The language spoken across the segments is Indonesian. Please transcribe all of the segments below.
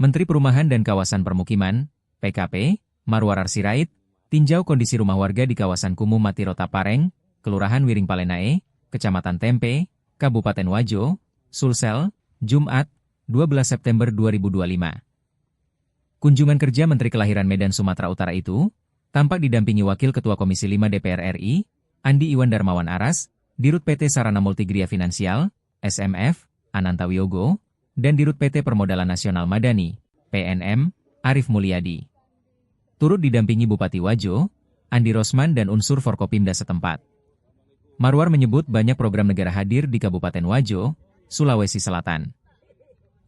Menteri Perumahan dan Kawasan Permukiman, PKP, Marwarar Sirait, tinjau kondisi rumah warga di kawasan Kumuh Matirota Pareng, Kelurahan Wiring Palenae, Kecamatan Tempe, Kabupaten Wajo, Sulsel, Jumat, 12 September 2025. Kunjungan kerja Menteri Kelahiran Medan Sumatera Utara itu tampak didampingi Wakil Ketua Komisi 5 DPR RI, Andi Iwan Darmawan Aras, Dirut PT Sarana Multigria Finansial, SMF, Ananta Wiyogo, dan Dirut PT Permodalan Nasional Madani, PNM, Arif Mulyadi. Turut didampingi Bupati Wajo, Andi Rosman dan unsur Forkopimda setempat. Marwar menyebut banyak program negara hadir di Kabupaten Wajo, Sulawesi Selatan.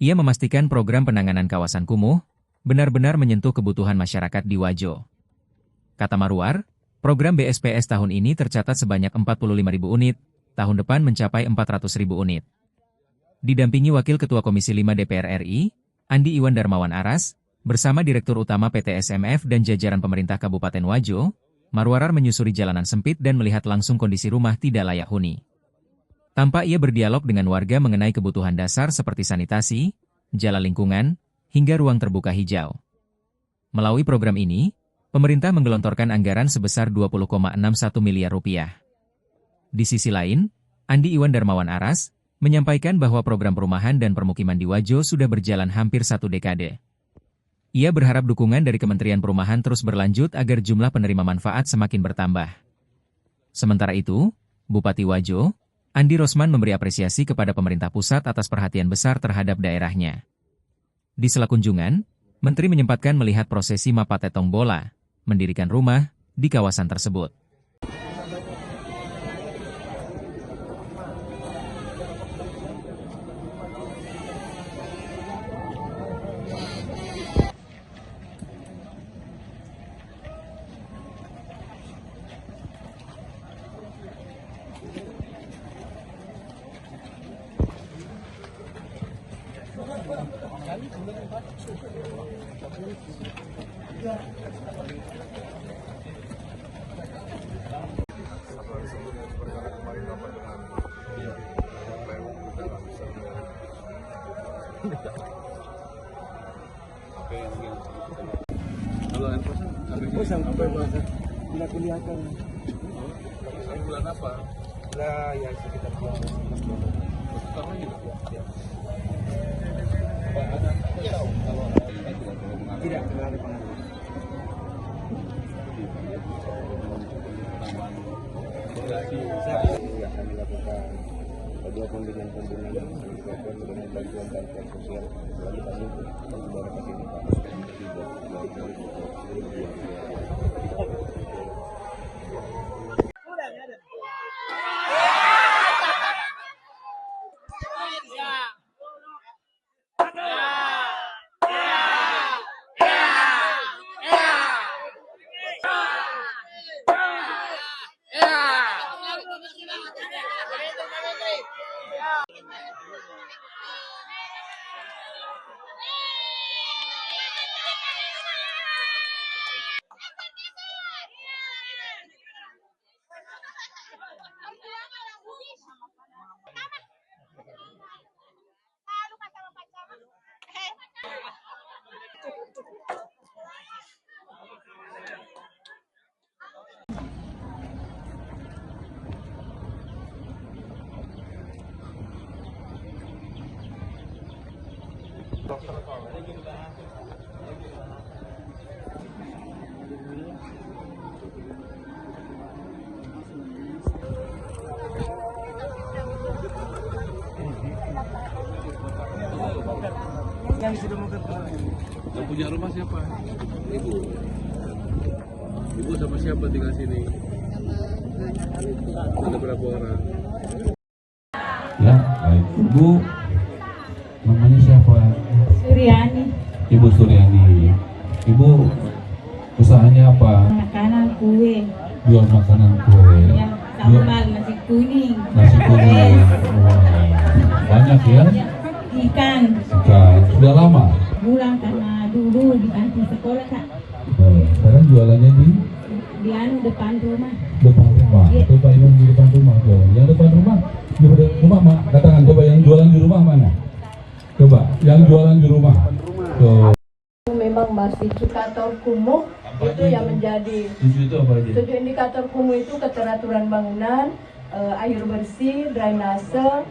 Ia memastikan program penanganan kawasan kumuh benar-benar menyentuh kebutuhan masyarakat di Wajo. Kata Marwar, program BSPS tahun ini tercatat sebanyak 45.000 unit, tahun depan mencapai 400.000 unit. Didampingi Wakil Ketua Komisi 5 DPR RI, Andi Iwan Darmawan Aras, bersama Direktur Utama PT SMF dan jajaran pemerintah Kabupaten Wajo, Marwarar menyusuri jalanan sempit dan melihat langsung kondisi rumah tidak layak huni. Tampak ia berdialog dengan warga mengenai kebutuhan dasar seperti sanitasi, jala lingkungan, hingga ruang terbuka hijau. Melalui program ini, pemerintah menggelontorkan anggaran sebesar 20,61 miliar rupiah. Di sisi lain, Andi Iwan Darmawan Aras menyampaikan bahwa program perumahan dan permukiman di Wajo sudah berjalan hampir 1 dekade. Ia berharap dukungan dari Kementerian Perumahan terus berlanjut agar jumlah penerima manfaat semakin bertambah. Sementara itu, Bupati Wajo, Andi Rosman memberi apresiasi kepada pemerintah pusat atas perhatian besar terhadap daerahnya. Di sela kunjungan, Menteri menyempatkan melihat prosesi Mapatetong Bola, mendirikan rumah di kawasan tersebut. Kalau enforcement sampai berapa? Tidak kelihatan. Bulan apa? Nah, ya sekitar bulan. Sekarang juga. Kalau tidak terlalu pengaruh. Tidak kami lakukan dua pembinaan yang dilakukan dengan bantuan sosial lagi kami masyarakat ini Pak. Yang sudah mengerti. Yang punya rumah siapa? Ibu. Ibu sama siapa tinggal sini? Ada berapa orang? Ya, baik. Ibu namanya siapa? Suryani. Ibu Suryani. Ibu usahanya apa? Makanan kue. Jual makanan kue. Ya, sambal nasi kuning. Nasi kuning. Wah, banyak ya? Ikan. Ikan. Sudah lama? Bulan karena dulu di kantin sekolah Kak. Sekarang jualannya di depan rumah. Depan rumah. Iya. Coba yang di depan rumah tuh. Yang depan rumah, di rumah katakan coba yang jualan di rumah mana? Coba yang jualan di rumah. Untuk Memang masih indikator kumuh itu yang menjadi 7 itu apa aja? 7 indikator kumuh itu keteraturan bangunan, air bersih, drainase,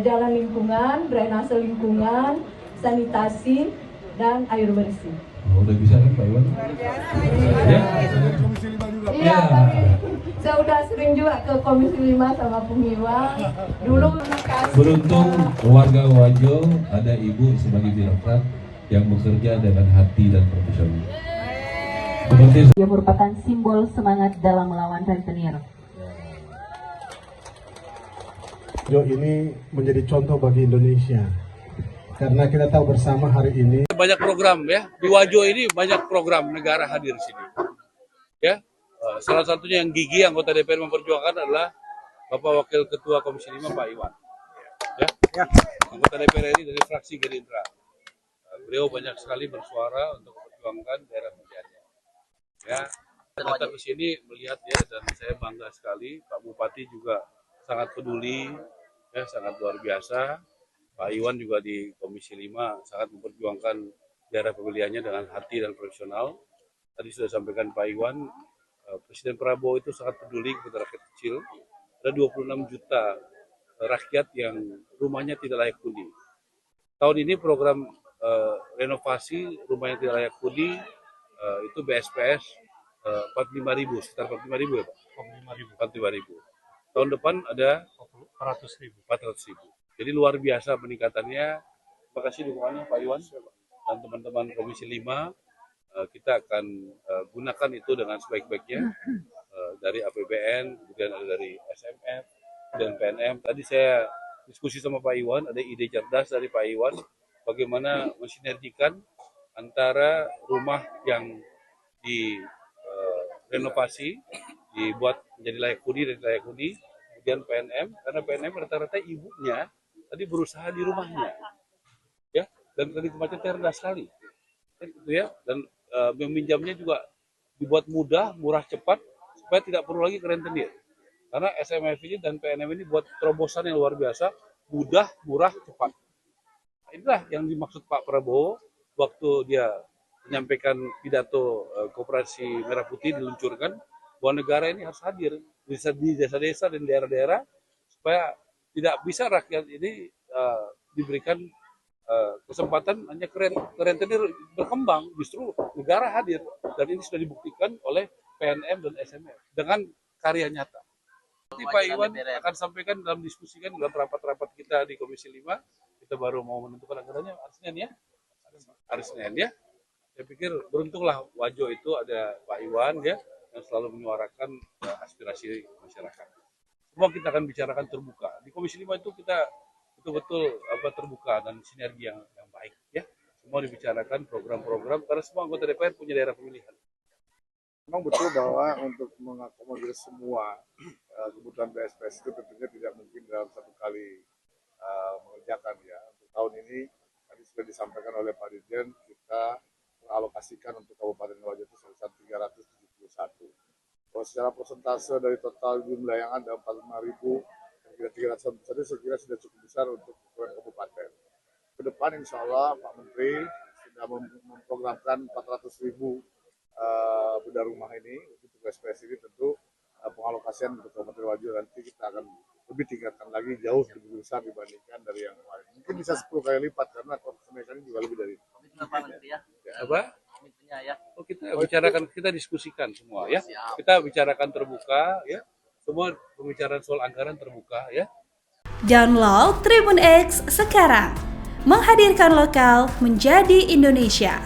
jalan lingkungan, drainase lingkungan, sanitasi, dan air bersih. Oh, udah bisa kan Pak Iwan? Ya. Iya, tapi saya udah sering juga ke Komisi 5 sama Pengiwang. Dulu makasih. Beruntung warga Wajo ada ibu sebagai birokrat yang bekerja dengan hati dan profesional. Seperti Dia merupakan simbol semangat dalam melawan rentenir. Wajo ini menjadi contoh bagi Indonesia. Karena kita tahu bersama hari ini Banyak program ya, di Wajo ini banyak program negara hadir di sini. Ya, salah satunya yang gigi anggota DPR memperjuangkan adalah Bapak Wakil Ketua Komisi 5 Pak Iwan. Ya, anggota DPR ini dari fraksi Gerindra. Beliau banyak sekali bersuara untuk memperjuangkan daerah pemilihannya. Ya, datang ke sini melihat ya, dan saya bangga sekali. Pak Bupati juga sangat peduli, ya sangat luar biasa. Pak Iwan juga di Komisi 5 sangat memperjuangkan daerah pemilihannya dengan hati dan profesional. Tadi sudah sampaikan Pak Iwan, Presiden Prabowo itu sangat peduli kepada rakyat kecil. Ada 26 juta rakyat yang rumahnya tidak layak huni. Tahun ini program renovasi rumah yang tidak layak huni itu BSPS 45.000, sekitar 45.000 ya Pak? 45.000. Tahun depan ada 400.000. Jadi luar biasa peningkatannya. Terima kasih dukungannya Pak Iwan dan teman-teman Komisi 5. Kita akan gunakan itu dengan sebaik-baiknya dari APBN, kemudian ada dari SMF dan PNM. Tadi saya diskusi sama Pak Iwan, ada ide cerdas dari Pak Iwan bagaimana mensinergikan antara rumah yang direnovasi, dibuat menjadi layak huni dan layak huni, kemudian PNM, karena PNM rata-rata ibunya tadi berusaha di rumahnya, ya, dan kredit macetnya rendah sekali, gitu ya, dan meminjamnya juga dibuat mudah, murah, cepat, supaya tidak perlu lagi ke rentenir. Karena SMF ini dan PNM ini buat terobosan yang luar biasa, mudah, murah, cepat. Nah, inilah yang dimaksud Pak Prabowo waktu dia menyampaikan pidato Koperasi Merah Putih diluncurkan, bahwa negara ini harus hadir di desa-desa dan daerah-daerah supaya tidak bisa rakyat ini diberikan kesempatan hanya ke rentenir berkembang, justru negara hadir, dan ini sudah dibuktikan oleh PNM dan SMF dengan karya nyata. Nanti Pak Iwan akan sampaikan dalam diskusikan dalam rapat-rapat kita di Komisi 5, kita baru mau menentukan anggarannya hari Senin ya. Hari Senin ya. Saya pikir beruntunglah Wajo itu ada Pak Iwan ya, yang selalu menyuarakan aspirasi masyarakat. Semua kita akan bicarakan terbuka. Di Komisi 5 itu kita betul-betul terbuka dan sinergi yang baik ya. Semua dibicarakan program-program karena semua anggota DPR punya daerah pemilihan. Memang betul bahwa untuk mengakomodir semua kebutuhan BSPS itu tentunya tidak mungkin dalam satu kali mengerjakan ya. Untuk tahun ini tadi sudah disampaikan oleh Pak Dirjen, kita mengalokasikan untuk Kabupaten Wajo itu sebesar 371. Kalau secara persentase dari total jumlah yang ada 45.000, kira-kira 300 tadi saya kira sudah cukup besar untuk ukuran kabupaten. Ke depan insya Allah Pak Menteri sudah memprogramkan 400.000 beda rumah ini untuk SPS ini, tentu pengalokasian untuk Kabupaten Wajo nanti kita akan lebih tingkatkan lagi, jauh lebih besar dibandingkan dari yang kemarin. Mungkin bisa 10 kali lipat karena kenaikannya juga lebih dari itu. Apa? Oh, kita bicarakan, kita diskusikan semua ya. Kita bicarakan terbuka ya. Semua pembicaraan soal anggaran terbuka ya. Download Tribun X sekarang. Menghadirkan lokal menjadi Indonesia.